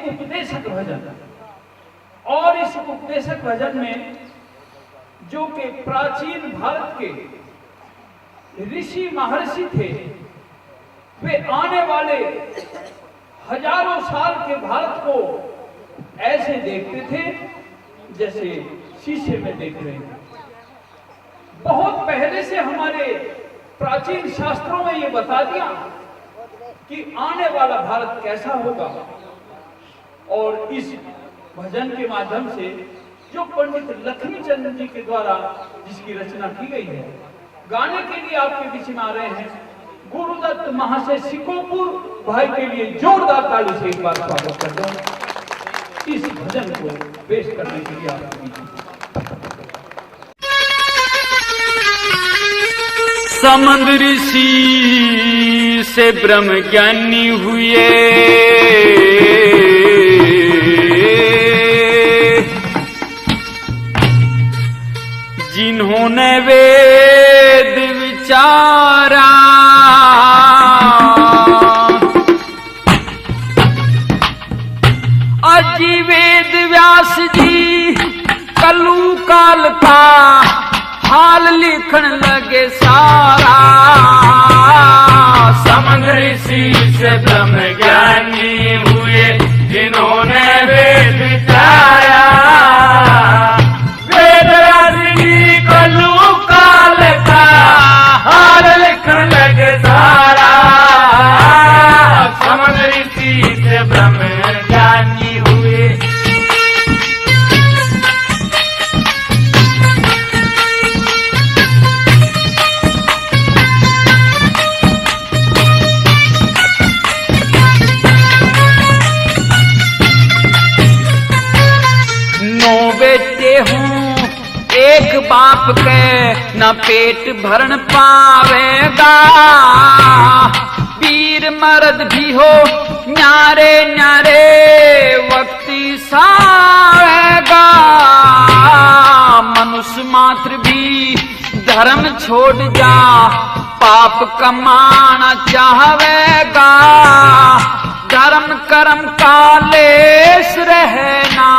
उपदेशक भजन। और इस उपदेशक भजन में जो कि प्राचीन भारत के ऋषि महर्षि थे, वे आने वाले हजारों साल के भारत को ऐसे देखते थे जैसे शीशे में देख रहे हैं। बहुत पहले से हमारे प्राचीन शास्त्रों में ये बता दिया कि आने वाला भारत कैसा होगा। और इस भजन के माध्यम से जो पंडित लक्ष्मीचंद्र जी के द्वारा जिसकी रचना की गई है, गाने के लिए आपके बीच में आ रहे हैं गुरुदत्त महाशय सिकोपुर भाई के लिए जोरदार ताली से एक बार स्वागत कर दो इस भजन को पेश करने के लिए आपके बीच में। समंद ऋषि से ब्रह्म ज्ञानी हुए, जिन्होंने वेद विचारा, अजी वेद व्यास जी कलू काल का हाल लिखन लगे सारा। समंद ऋषि से ब्रह्म ज्ञानी हुए, जिन्होंने वेद विचारा, वेद व्यास जी कलू काल का हाल लिखन लगे सारा। समंद ऋषि से ब्रह्म ज्ञानी हुए। एक बाप के न पेट भरण पावेगा, वीर मर्द भी हो न्यारे न्यारे वक्ती सावेगा। मनुष्य मात्र भी धर्म छोड़ जा, पाप कमाना चाहेगा। धर्म कर्म का लेस रहना,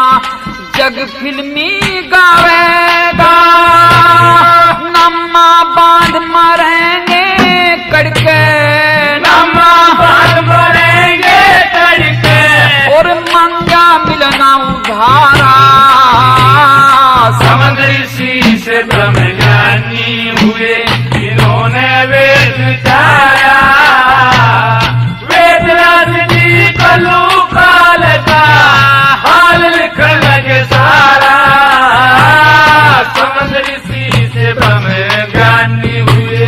जग फिल्मी गावेगा। नम्मा बांध मरेंगे कड़के, नम्मा बांध मरेंगे कड़के, और मंगा मिलना उधारा। समंद ऋषि से ब्रह्म ज्ञानी हुए, जिन्होंने वेद विचारा, वेद व्यास जी कलू काल का हाल लिखन लगे सारा। समंद ऋषि से ब्रह्म ज्ञानी हुए।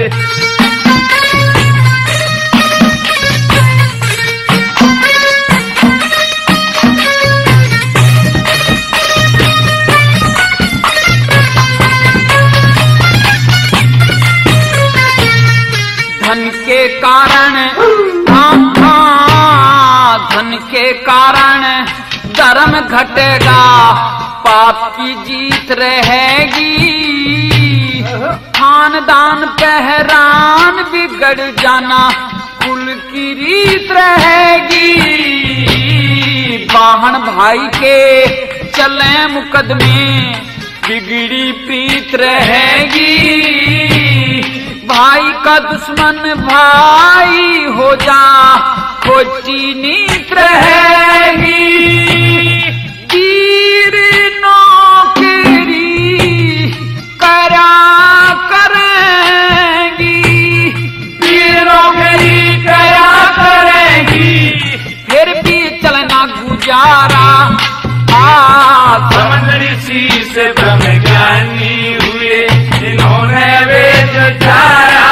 धन के कारण, धन के कारण धर्म घटेगा, पाप की जीत रहेगी। खानदान पहरान बिगड़ जाना, कुल की रीत रहेगी। वाहन भाई के चले मुकदमे, बिगड़ी प्रीत रहेगी। भाई का दुश्मन भाई हो जा, खोजी नीत रहेगी। वीर नौकरी करा करेंगी, वीर नौकरी करा करेंगी, फिर भी चलना गुजारा। समंद ऋषि से ब्रह्म ज्ञानी हुए, जिन्होंने वेद विचारा,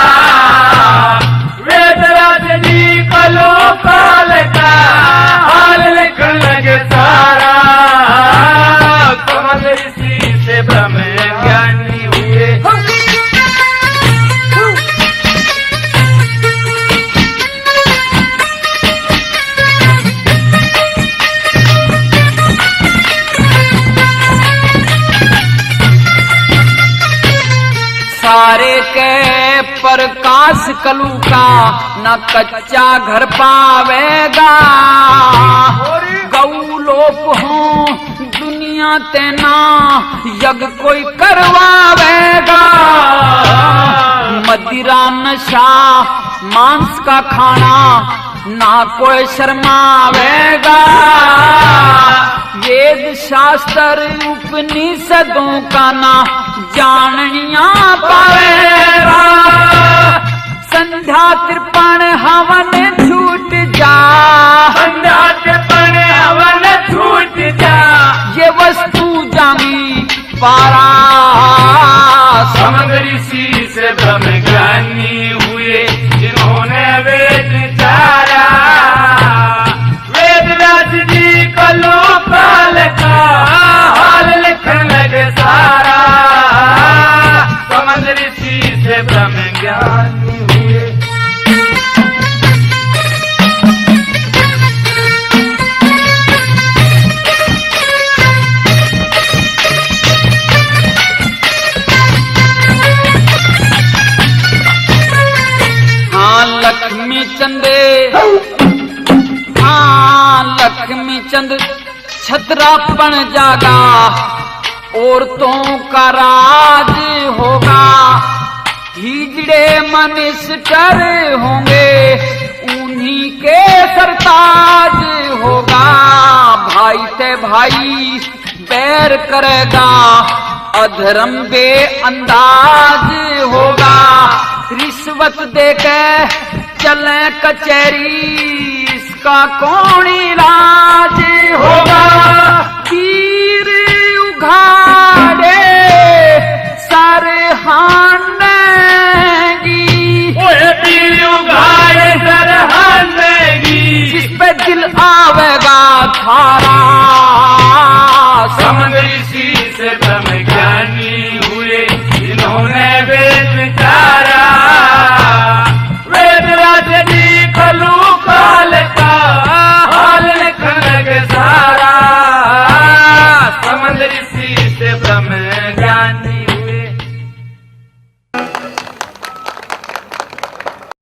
वेद व्यास जी कलू काल का हाल लिखन लगे सारा। समंद ऋषि से ब्रह्म ज्ञानी हुए। सारे के प्रकाश कलू का न कच्चा घर पावेगा। गौ तेना यज्ञ कोई करवावेगा, मदिरा नशा मांस का खाना ना कोई शर्मावेगा। वेद शास्त्र उपनिषदों का ना जाननिया पावेगा। संध्या तृपण हवन छूट जा, संध्या तृपण हवन छूट जा, ये वस्तु जानी पारा। समद ऋषि से ब्रह्म ज्ञानी हुए जिन्होंने वेद चारा। वेद व्यास जी को लोकपाल का हाल लिखने लगे सारा। समद ऋषि से ब्रह्म ज्ञानी हुए। लक्ष्मी चंदे हाँ लक्ष्मी चंद छतरापन जागा, औरतों का राज होगा। हिजड़े मनिस्टर होंगे उन्हीं के सरताज होगा। भाई ते भाई बैर करेगा, अधर्म बे अंदाज होगा। रिश्वत देके चले कचहरी, इसका कौन इलाज होगा। तीर उघाड़े सारे हानेगी, तीर उघाड़े सर हानेगी, जिस पे दिल आवेगा थारा। समद ऋषि से ब्रह्म ज्ञानी हुए जिन्होंने वेद चारा। वेद व्यास जी को लोकपाल का हाल लिखने लगे सारा। समद ऋषि से ब्रह्म